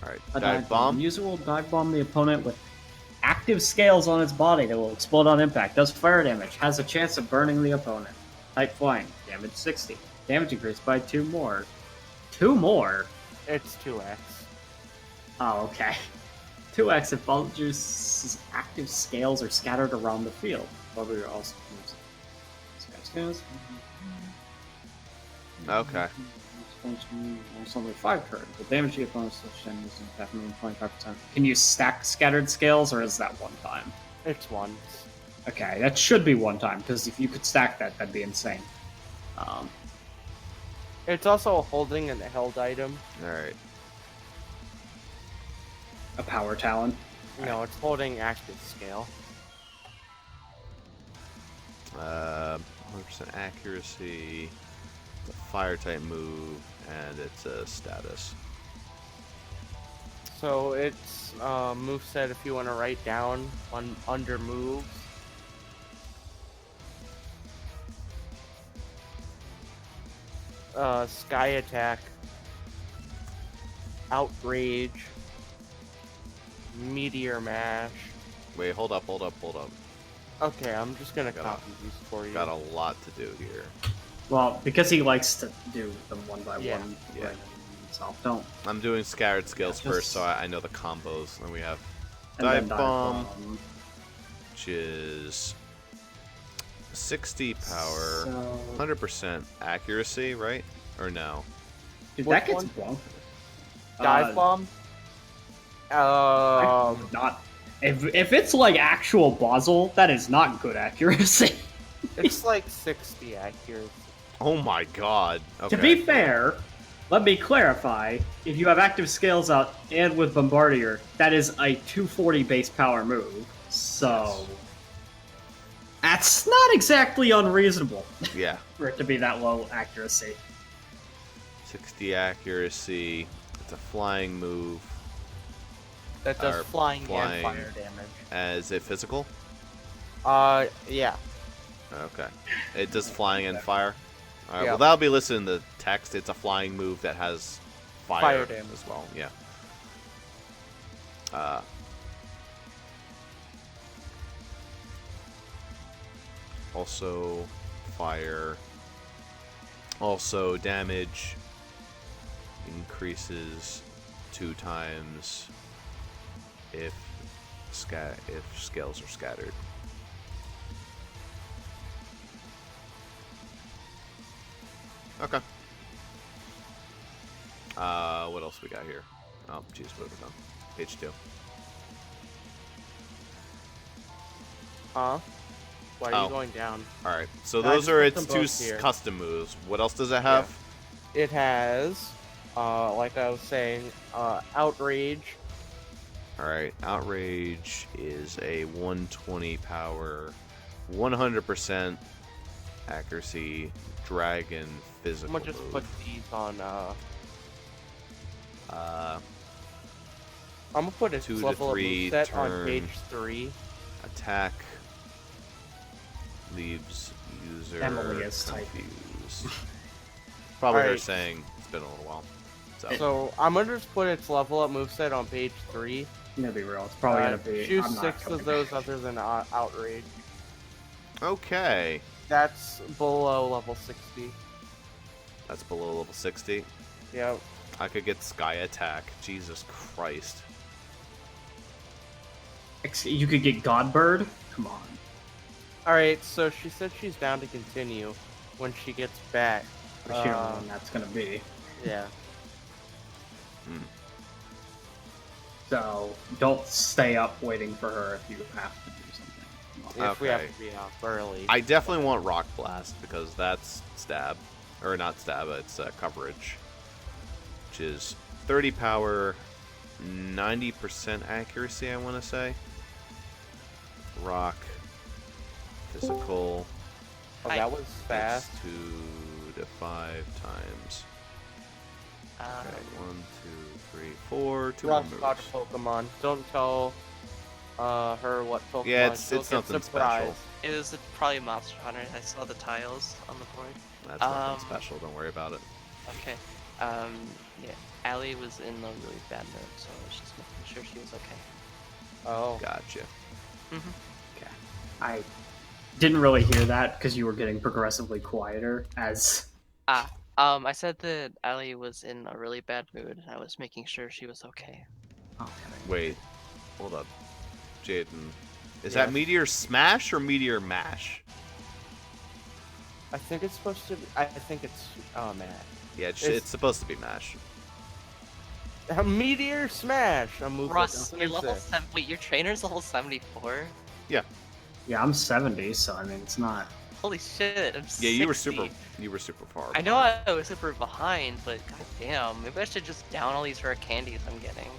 Alright, A dive bomb. The user will dive bomb the opponent with active scales on its body that will explode on impact. Does fire damage. Has a chance of burning the opponent. Type flying. Damage 60. Damage increased by 2 more. 2 more? It's 2x. Oh, okay. 2x if Bulger's active scales are scattered around the field. Bulger also moves. Scales. Okay. It's only 5 turns. The damage the opponent's touchdown is definitely 25%. Can you stack scattered scales, or is that one time? It's once. Okay, that should be one time, because if you could stack that, that'd be insane. It's also a holding and a held item. Alright. A power talon. No, it's holding active scale. 100% accuracy. It's a fire type move, and it's a status. So it's moveset if you want to write down under moves. Sky attack, outrage, meteor mash. Wait, hold up. Okay, I'm just gonna copy these for you. Got a lot to do here. Well, because he likes to do them one by Yeah. one. Yeah. Himself. Don't. I'm doing scattered scales Just- first, so I know the combos. Then we have And dive then bomb, which is 60 power, So, 100% accuracy, right? Or no? dude, Which that gets one? bonkers. Dive bomb. Not. If it's like actual Bozzle, that is not good accuracy. It's like 60 accuracy. Oh my god. Okay. To be fair, let me clarify. If you have active scales out and with Bombardier, that is a 240 base power move. So that's not exactly unreasonable Yeah. for it to be that low accuracy. 60 accuracy. It's a flying move. That does Or flying flying. and fire damage. Is it physical? Yeah. Okay. It does flying and fire? Alright, Yeah. well that'll be listed in the text. It's a flying move that has fire Fire damage as well. Yeah. Also fire. Also damage increases 2 times if scales are scattered. Okay. What else we got here? Oh, jeez, what have we done? Page 2. Huh? Why are Oh. you going down? Alright, so I those just are put its them 2 both here. custom moves. What else does it have? It has, like I was saying, outrage. Alright, Outrage is a 120 power, 100% accuracy, dragon I'm physical gonna just move. put these on. Uh, I'm gonna put its 2 to level of 3 moveset on turn. page 3. attack leaves user Emily is confused. Probably her Alright. saying it's been a little while. So I'm gonna just put its level up moveset on page 3. I'm gonna be real. It's probably gonna be. Choose I'm not 6 gonna of be- those other than outrage. Okay, That's below level 60. that's below level 60. Yep. I could get Sky Attack. Jesus Christ. You could get Godbird. Come on. Alright, so she said she's down to continue when she gets back. But you don't know when that's gonna be. Yeah. So don't stay up waiting for her if you have to do something. Come on. If we have Okay. to be up early. I definitely want Rock Blast because that's stab. Or not stab, it's coverage. Which is 30 power, 90% accuracy, I want to say. Rock. Physical. Oh, that was fast. That's 2 to 5 times. Okay, 1, 2, 3, 4. 2 more Ross moves. got a Pokemon. Don't tell her what Pokemon. Yeah, She'll it's get nothing surprised. special. It was probably Monster Hunter. I saw the tiles on the board. That's nothing special. Don't worry about it. Okay. Yeah. Allie was in a really bad mood, so I was just making sure she was okay. Oh. Gotcha. Okay. I didn't really hear that because you were getting progressively quieter as. I said that Allie was in a really bad mood, and I was making sure she was okay. Okay. Wait. Hold up. Jaden. Is Yeah. that Meteor Smash or Meteor Mash? I think it's supposed to be. I think it's. Oh man. Yeah, it's supposed to be Mash. A Meteor Smash. A move. Russ, you're level 7. Wait, your trainer's level 74? Yeah, I'm 70, so I mean it's not. Holy shit! I'm 60. Yeah, you were super far. I know I was super behind, but goddamn, maybe I should just down all these rare candies I'm getting.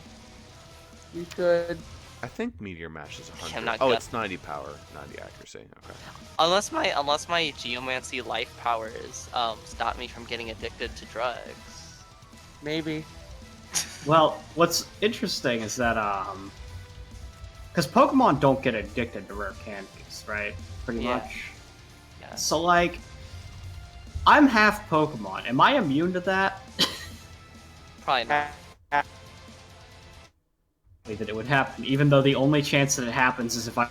You could. I think Meteor Mash is 100. I'm not Oh, good. it's 90 power, 90 accuracy. Okay. Unless my Geomancy life powers stop me from getting addicted to drugs. Maybe. Well, what's interesting is that because Pokemon don't get addicted to rare candies, right? Pretty Yeah. much. Yeah. So like, I'm half Pokemon. Am I immune to that? Probably not. That it would happen, even though the only chance that it happens is if I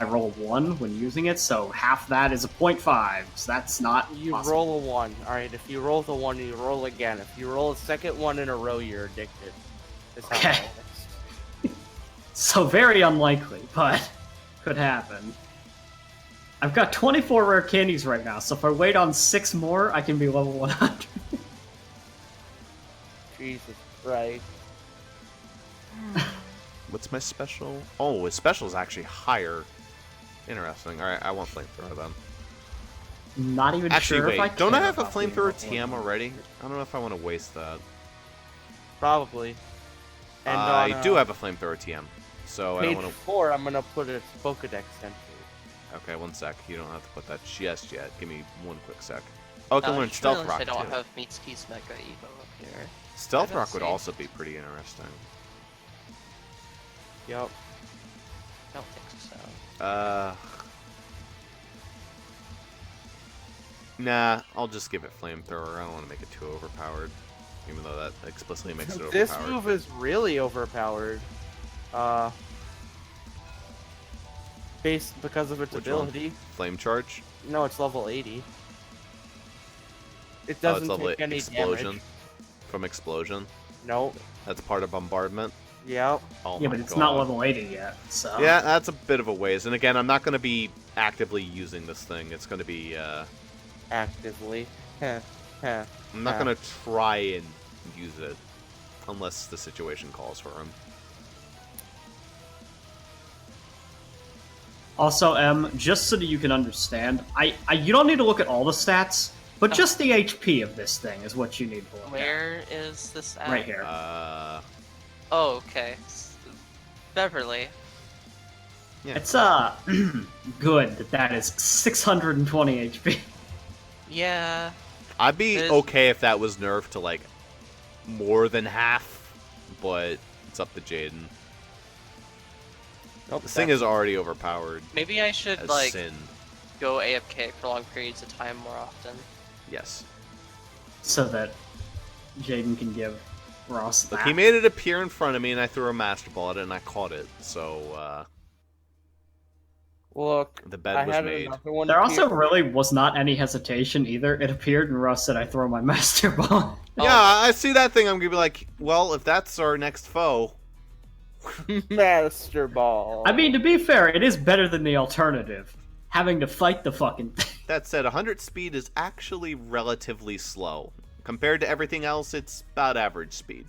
roll 1 when using it, so half that is a 0.5, so that's not You possible. roll a 1. Alright, if you roll the 1, you roll again. If you roll a second one in a row, you're addicted. That's how Okay. that works. So very unlikely, but could happen. I've got 24 rare candies right now, so if I wait on 6 more, I can be level 100. Jesus Christ. What's my special? Oh, his special is actually higher. Interesting. All right, I want flamethrower then. Not even Actually, sure wait. if I Don't I care have a about being flamethrower level TM 100. already? I don't know if I want to waste that. Probably. And I on, do have a flamethrower TM, so I page don't want 4, I'm gonna put a Pokedex entry. to. Okay, 1 sec. You don't have to put that just yet. Give me 1 quick sec. Oh, I can I learn just Stealth realized Rock I don't too. have Mitsuki's Mega Evo up here. Stealth I haven't Rock would seen- also be pretty interesting. Yup. I don't think so. Nah, I'll just give it flamethrower. I don't want to make it too overpowered, even though that explicitly makes it This overpowered. move is really overpowered. Because of its Which one? ability. Flame charge. No, it's level 80. It Oh, doesn't it's level take any explosion. damage. From explosion. Nope. That's part of bombardment. Yep. Oh Yeah, my but it's God. not level 80 yet, so... Yeah, that's a bit of a ways. And again, I'm not going to be actively using this thing. It's going to be. Actively. Heh. Heh. I'm not going to try and use it unless the situation calls for him. Also, just so that you can understand, you don't need to look at all the stats, but just the HP of this thing is what you need to look at. Where is this at? Right here. Oh, okay. Beverly. Yeah. It's, good that is 620 HP. Yeah. I'd be There's- okay if that was nerfed to like more than half, but it's up to Jaden. Nope, This thing is already overpowered Maybe I should as like sin. go AFK for long periods of time more often. Yes. So that Jaden can give Ross Look, that. he made it appear in front of me, and I threw a Master Ball at it, and I caught it. So, Look, the bed I was had made. another one There also appear. really was not any hesitation either. It appeared and Russ said I throw my Master Ball. Yeah, I see that thing. I'm gonna be like, well, if that's our next foe. Master Ball. I mean, to be fair, it is better than the alternative. Having to fight the fucking thing. That said, 100 speed is actually relatively slow. Compared to everything else, it's about average speed.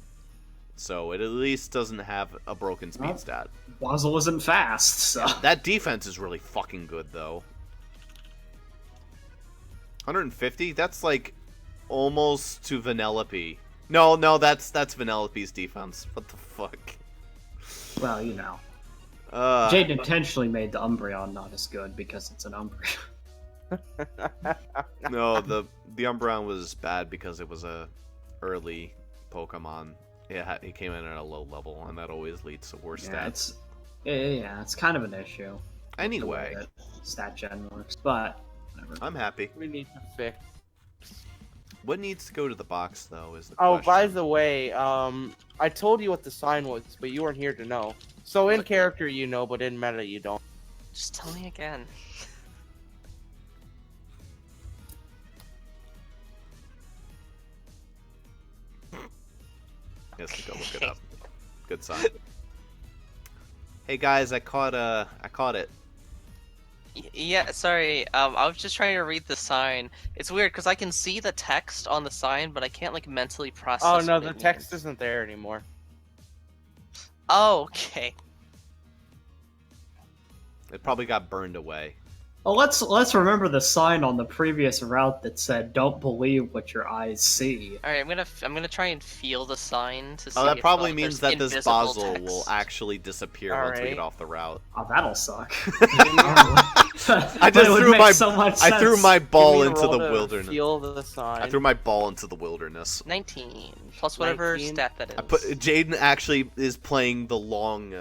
So it at least doesn't have a broken speed Well. stat. Wazzle isn't fast, so... That defense is really fucking good, though. 150? That's like almost to Vanellope. No, that's Vanellope's defense. What the fuck? Well, you know. Uh, Jaden intentionally made the Umbreon not as good because it's an Umbreon. no, the Umbreon was bad because it was a early Pokemon. It came in at a low level, and that always leads to worse stats. It's kind of an issue. Anyway, the way that stat gen works, but whatever. I'm happy. We need to fix. What needs to go to the box, though, is the Oh, question. by the way, I told you what the sign was, but you weren't here to know. So in character you know, but in meta you don't. Just tell me again. Yes, to go look it up. Good sign. Hey guys, I caught it. Yeah, sorry. I was just trying to read the sign. It's weird because I can see the text on the sign, but I can't like mentally process. Oh no, what the it text means. isn't there anymore. Oh, okay. It probably got burned away. Well, let's remember the sign on the previous route that said, "Don't believe what your eyes see." All right, I'm gonna try and feel the sign to see. Oh, that if, probably like, means there's that this invisible Bozzle text. will actually disappear once we Alright. get off the route. Oh, that'll suck. I just threw so much I threw sense. my ball Give me a into roll the to wilderness. Feel the sign. I threw my ball into the wilderness. 19 plus whatever 19? stat that is. I put Jaden actually is playing the long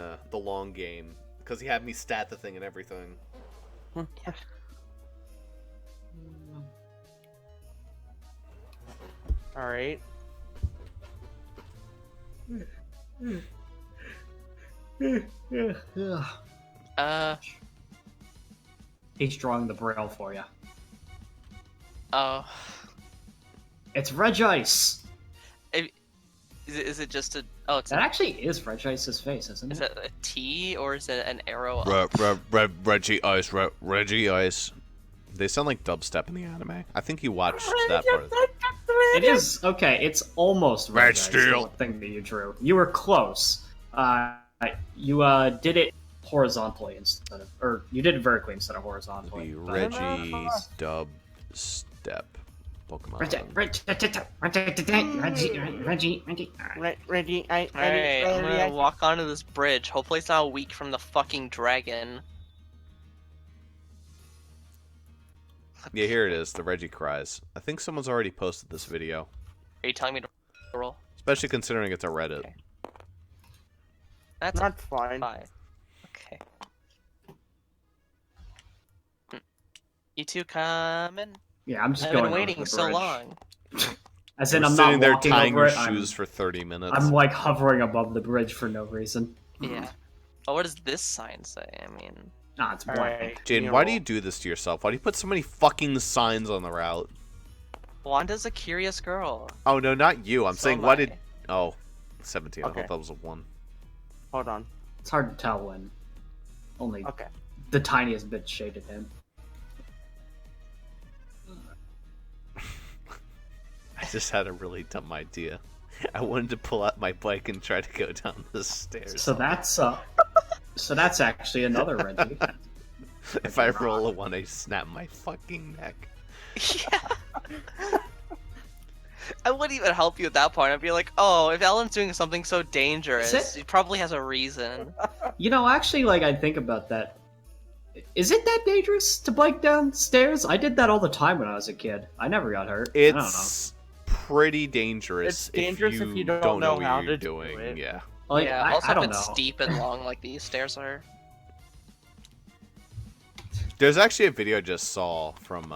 game because he had me stat the thing and everything. All right. He's drawing the braille for you. Oh, It's Regice. is it just a? Oh, it's That a, actually is Regice's face, isn't is it? it a T or is it an arrow? Up? Reggie Ice. They sound like dubstep in the anime. I think you watched that part. It is okay. It's almost Red Regice, Steel. the thing that you drew. You were close. You did it horizontally instead of, or you did it vertically instead of horizontally. The but- Reggie's dubstep Pokemon. Reggie, Alright, I'm gonna walk onto this bridge. Hopefully it's not weak from the fucking dragon. Yeah, here it is. The Reggie cries. I think someone's already posted this video, Are you telling me to roll? especially considering it's a Reddit. Okay. That's Not fine. 5. Okay. You two coming? Yeah, I'm just I've going been over waiting the so bridge. long. As in, We're I'm sitting not there walking tying over your it. shoes for 30 minutes. I'm like hovering above the bridge for no reason. Yeah. Oh, what does this sign say? I mean, Nah, it's All blank. right. Jaden, why do you do this to yourself? Why do you put so many fucking signs on the route? Wanda's a curious girl. Oh, no, not you. I'm So saying, am why I. did... Oh, 17. I Okay. thought that was a 1. Hold on. It's hard to tell when only Okay. the tiniest bit shaded in. I just had a really dumb idea. I wanted to pull out my bike and try to go down the stairs. So that's actually another Reggie. If I roll a 1, I snap my fucking neck. Yeah. I wouldn't even help you at that point. I'd be like, oh, if Ellen's doing something so dangerous, Is it- he probably has a reason. You know, actually, like I think about that. Is it that dangerous to bike downstairs? I did that all the time when I was a kid. I never got hurt. I don't know. It's pretty dangerous, It's dangerous if you don't know what how you're to do doing. it. Yeah. Like, Yeah, I, also I if don't it's know. steep and long like these stairs are. There's actually a video I just saw from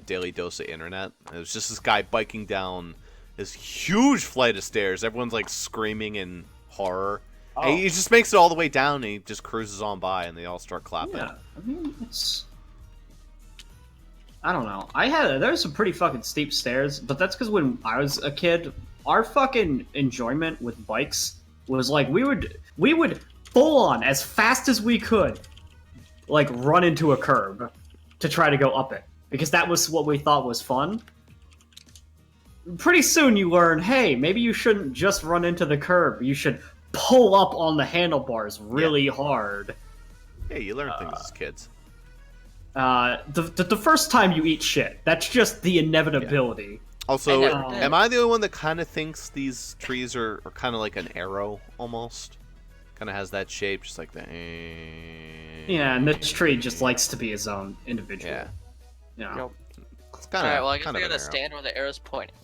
Daily Dose of Internet. It was just this guy biking down this huge flight of stairs. Everyone's like screaming in horror. Oh. And he just makes it all the way down and he just cruises on by and they all start clapping. Yeah, I mean, it's. I don't know. There's some pretty fucking steep stairs, but that's because when I was a kid, our fucking enjoyment with bikes was like we would full on as fast as we could, like run into a curb to try to go up it because that was what we thought was fun. Pretty soon you learn, hey, maybe you shouldn't just run into the curb. You should pull up on the handlebars really hard. Yeah, you learn things as kids. The first time you eat shit, that's just the inevitability. Also, I never did. am I the only one that kind of thinks these trees are kind of like an arrow, almost? Kind of has that shape, just like the... Yeah, and this tree just likes to be his own individual. Yeah. Yeah. Yep. It's kind of Alright, well I guess kind we of an gotta arrow. stand where the arrow's pointing.